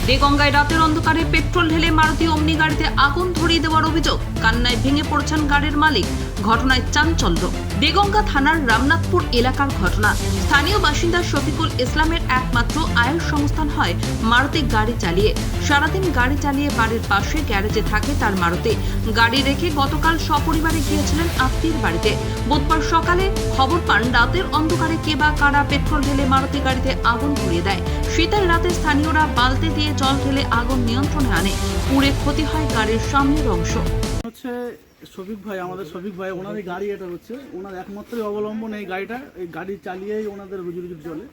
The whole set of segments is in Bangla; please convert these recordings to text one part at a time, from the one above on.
দেগঙ্গায় রাতের অন্ধকারে পেট্রোল ঢেলে মারুতি অমনি গাড়িতে আগুন ধরিয়ে দেওয়ার অভিযোগ, কান্নায় ভেঙে পড়ছেন গাড়ির মালিক। ঘটনায় চাঞ্চল্য। দেগঙ্গা থানার রামনাথপুর এলাকার ঘটনা। স্থানীয় বাসিন্দা শফিকুল ইসলামের একমাত্র আয়ের সংস্থান হয় মারুতি গাড়ি চালিয়ে। সারাদিন গাড়ি চালিয়ে বাড়ির পাশে গ্যারেজে থাকে তার মারুতি। গাড়ি রেখে গতকাল সপরিবারে গিয়েছিলেন আত্মীয়ের বাড়িতে। বুধবার সকালে খবর পান রাতের অন্ধকারে কে বা কারা পেট্রোল ঢেলে মারুতি গাড়িতে আগুন ধরিয়ে দেয়। শীতের রাতে স্থানীয়রা বালতি দিয়ে জল ঢেলে আগুন নিয়ন্ত্রণে আনে। পুড়ে ক্ষতি হয় গাড়ির সামনের অংশ। হচ্ছে শফিক ভাই, আমাদের শফিক ভাই, ওনারই গাড়ি এটা হচ্ছে, ওনার একমাত্রই অবলম্বন এই গাড়িটা। এই গাড়ি চালিয়েই ওনাদের রুজি রুজি চলে।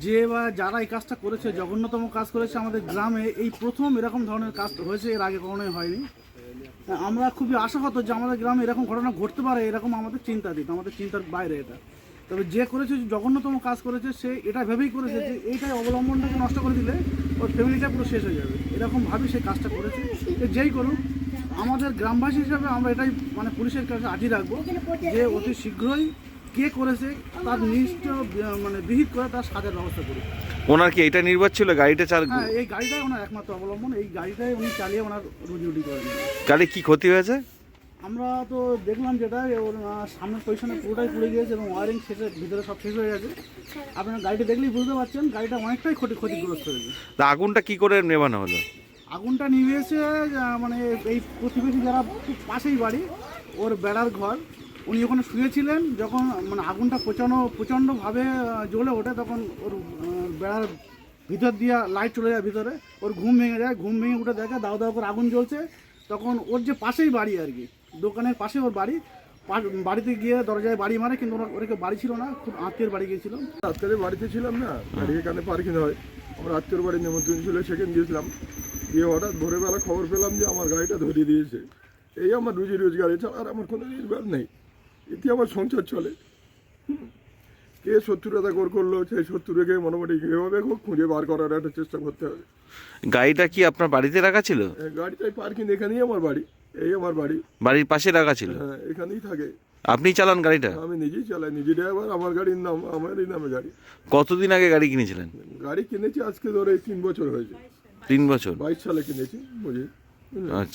যে বা যারা এই কাজটা করেছে, জঘন্যতম কাজ করেছে আমাদের গ্রামে, এই প্রথম এরকম ধরনের কাজ হয়েছে, এর আগে কখনোই হয়নি। আমরা খুবই আশাহত যে আমাদের গ্রামে এরকম ঘটনা ঘটতে পারে, এরকম আমাদের চিন্তাতীত, আমাদের চিন্তার বাইরে এটা। তবে যে করেছে, জঘন্যতম কাজ করেছে, সে এটা ভেবেই করেছে যে এইটাই অবলম্বনটাকে নষ্ট করে দিলে ওর ফ্যামিলিটা পুরো শেষ হয়ে যাবে, এরকম ভাবেই সে কাজটা করেছে। যেই করুক, আমাদের গ্রামবাসী হিসাবে আমরা এটাই পুলিশের কাছে আর্জি রাখবো যে অতি শীঘ্রই কে করেছে তার নিশ্চয় বিহিত করে তার সাজার ব্যবস্থা করুক। ওনার কি এটা নির্ভর ছিল গাড়িটা হ্যাঁ, এই গাড়িটাই ওনার একমাত্র অবলম্বন। এই গাড়িটাই উনি চালিয়ে ওনার রুজি রুটি করেন। গাড়ি কি ক্ষতি হয়েছে? আমরা তো দেখলাম যেটা ওর সামনের পজিশনে পুরোটাই পুড়ে গিয়েছে এবং ওয়ারিং শেষে ভিতরে সব শেষ হয়ে গেছে। আপনারা গাড়িটা দেখলেই বুঝতে পারছেন গাড়িটা অনেকটাই ক্ষতিগ্রস্ত হয়েছে। তা আগুনটা কি করে নেভানো হলো? আগুনটা নিভিয়েছে এই প্রতিবেশী যারা খুব পাশেই বাড়ি, ওর বেড়ার ঘর, উনি ওখানে শুয়েছিলেন। যখন আগুনটা প্রচণ্ডভাবে জ্বলে ওঠে, তখন ওর বেড়ার ভিতর দিয়ে লাইট চলে যায় ভিতরে, ওর ঘুম ভেঙে যায়। ঘুম ভেঙে উঠে দেখে দাও দাও করে আগুন জ্বলছে। তখন ওর যে পাশেই বাড়ি আর কি, দোকানের পাশে ওর বাড়ি, বাড়িতে গিয়ে দরজায় বাড়ি মারে, কিন্তু ওর কেউ বাড়ি ছিল না, খুব আত্মীয়ের বাড়ি গিয়েছিল। আত্মীয়ের বাড়িতে ছিলাম না, গাড়ি এখানে পার্কিং হয়, আমার আত্মীয়ের বাড়ি নিমন্ত্রণ ছিল, সেখানে গিয়েছিলাম। গিয়ে হঠাৎ ভোরবেলা খবর পেলাম যে আমার গাড়িটা ধরিয়ে দিয়েছে। এই আমার রুজি রোজগার, এছাড়া আর আমার কোনো রোজগার নেই। এতে আমার সংসার চলে। কে শত্রুতা করলো, সেই শত্রুকে মোটামুটি কীভাবে হোক খুঁজে বার করার একটা চেষ্টা করতে হবে। গাড়িটা কি আপনার বাড়িতে রাখা ছিল? গাড়িটাই পার্কিং, এখানেই আমার বাড়ি, এই আমার বাড়ি, বাড়ির পাশে রাখা ছিল? হ্যাঁ, এখানেই থাকে। আপনি চালান গাড়িটা? আমি নিজেই চালাই, নিজে ড্রাইভার, আমার গাড়ির নাম, আমারই নামে গাড়ি। কতদিন আগে গাড়ি কিনেছিলেন? গাড়ি কিনেছি আজকে ধরে 3 বছর হয়েছে। 3 বছর? 22 সালে কিনেছি, বুঝি। আচ্ছা।